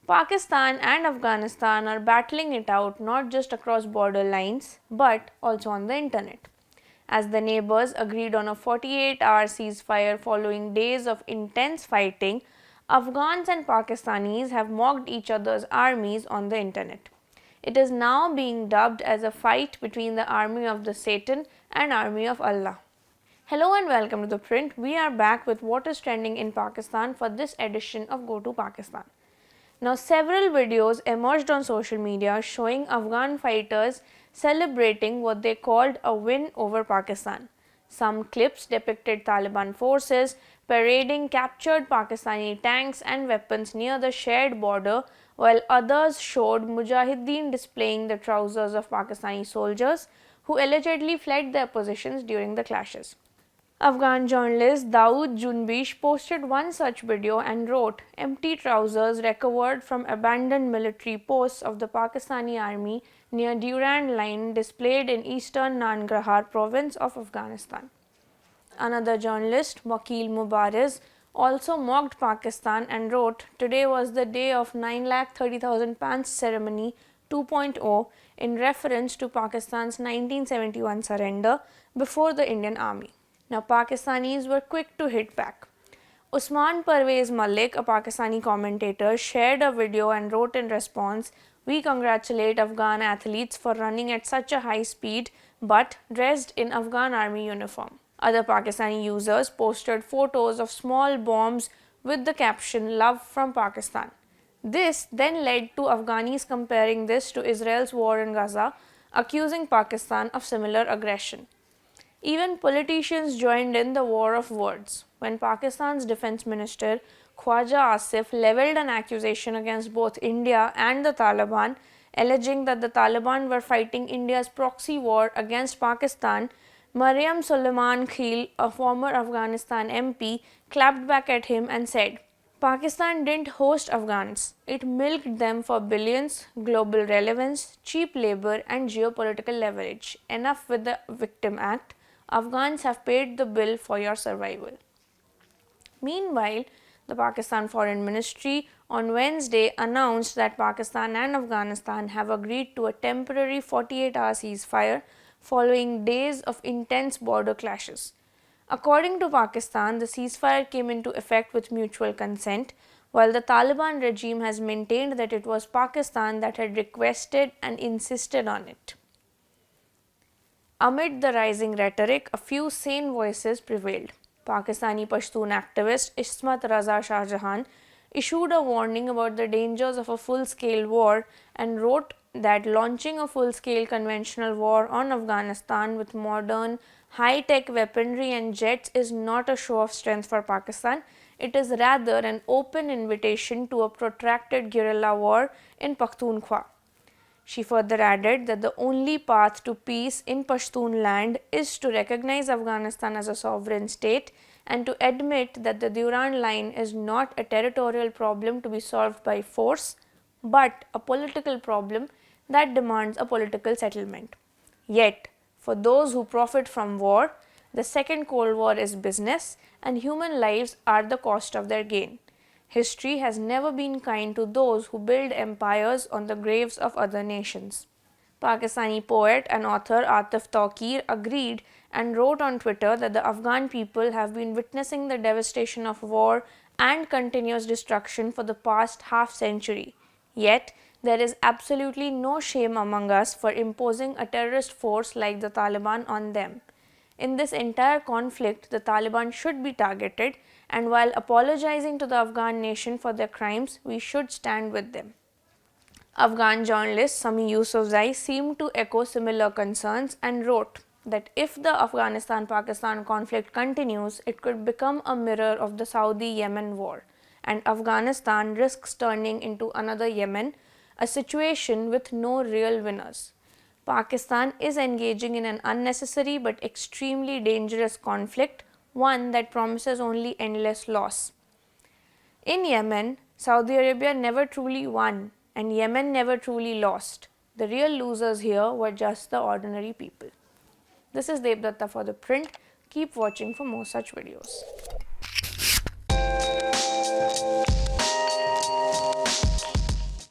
Pakistan and Afghanistan are battling it out not just across border lines but also on the internet. As the neighbors agreed on a 48-hour ceasefire following days of intense fighting, Afghans and Pakistanis have mocked each other's armies on the internet. It is now being dubbed as a fight between the army of the Satan and army of Allah. Hello and welcome to The Print. We are back with what is trending in Pakistan for this edition of Go to Pakistan. Now, several videos emerged on social media showing Afghan fighters celebrating what they called a win over Pakistan. Some clips depicted Taliban forces parading captured Pakistani tanks and weapons near the shared border, while others showed Mujahideen displaying the trousers of Pakistani soldiers who allegedly fled their positions during the clashes. Afghan journalist Dawood Junbish posted one such video and wrote, "Empty trousers recovered from abandoned military posts of the Pakistani army near Durand Line displayed in eastern Nangarhar province of Afghanistan." Another journalist, Wakil Mubariz, also mocked Pakistan and wrote, "Today was the day of 9,30,000 pants ceremony 2.0 in reference to Pakistan's 1971 surrender before the Indian army." Now, Pakistanis were quick to hit back. Usman Parvez Malik, a Pakistani commentator, shared a video and wrote in response, "We congratulate Afghan athletes for running at such a high speed but dressed in Afghan army uniform." Other Pakistani users posted photos of small bombs with the caption, "Love from Pakistan." This then led to Afghanis comparing this to Israel's war in Gaza, accusing Pakistan of similar aggression. Even politicians joined in the war of words. When Pakistan's defense minister Khwaja Asif leveled an accusation against both India and the Taliban, alleging that the Taliban were fighting India's proxy war against Pakistan, Maryam Suleiman Khil, a former Afghanistan MP, clapped back at him and said, "Pakistan didn't host Afghans. It milked them for billions, global relevance, cheap labor and geopolitical leverage. Enough with the Victim Act. Afghans have paid the bill for your survival." Meanwhile, the Pakistan Foreign Ministry on Wednesday announced that Pakistan and Afghanistan have agreed to a temporary 48-hour ceasefire following days of intense border clashes. According to Pakistan, the ceasefire came into effect with mutual consent, while the Taliban regime has maintained that it was Pakistan that had requested and insisted on it. Amid the rising rhetoric, a few sane voices prevailed. Pakistani Pashtun activist Ismat Raza Shah Jahan issued a warning about the dangers of a full-scale war and wrote that launching a full-scale conventional war on Afghanistan with modern, high-tech weaponry and jets is not a show of strength for Pakistan. It is rather an open invitation to a protracted guerrilla war in Pakhtunkhwa. She further added that the only path to peace in Pashtun land is to recognize Afghanistan as a sovereign state and to admit that the Durand Line is not a territorial problem to be solved by force, but a political problem that demands a political settlement. Yet, for those who profit from war, the Second Cold War is business and human lives are the cost of their gain. History has never been kind to those who build empires on the graves of other nations. Pakistani poet and author Atif Tawqir agreed and wrote on Twitter that the Afghan people have been witnessing the devastation of war and continuous destruction for the past half-century. Yet, there is absolutely no shame among us for imposing a terrorist force like the Taliban on them. In this entire conflict, the Taliban should be targeted, and while apologizing to the Afghan nation for their crimes, we should stand with them. Afghan journalist Sami Yousafzai seemed to echo similar concerns and wrote that if the Afghanistan-Pakistan conflict continues, it could become a mirror of the Saudi-Yemen war, and Afghanistan risks turning into another Yemen, a situation with no real winners. Pakistan is engaging in an unnecessary but extremely dangerous conflict, one that promises only endless loss. In Yemen, Saudi Arabia never truly won and Yemen never truly lost. The real losers here were just the ordinary people. This is Devdatta for The Print. Keep watching for more such videos.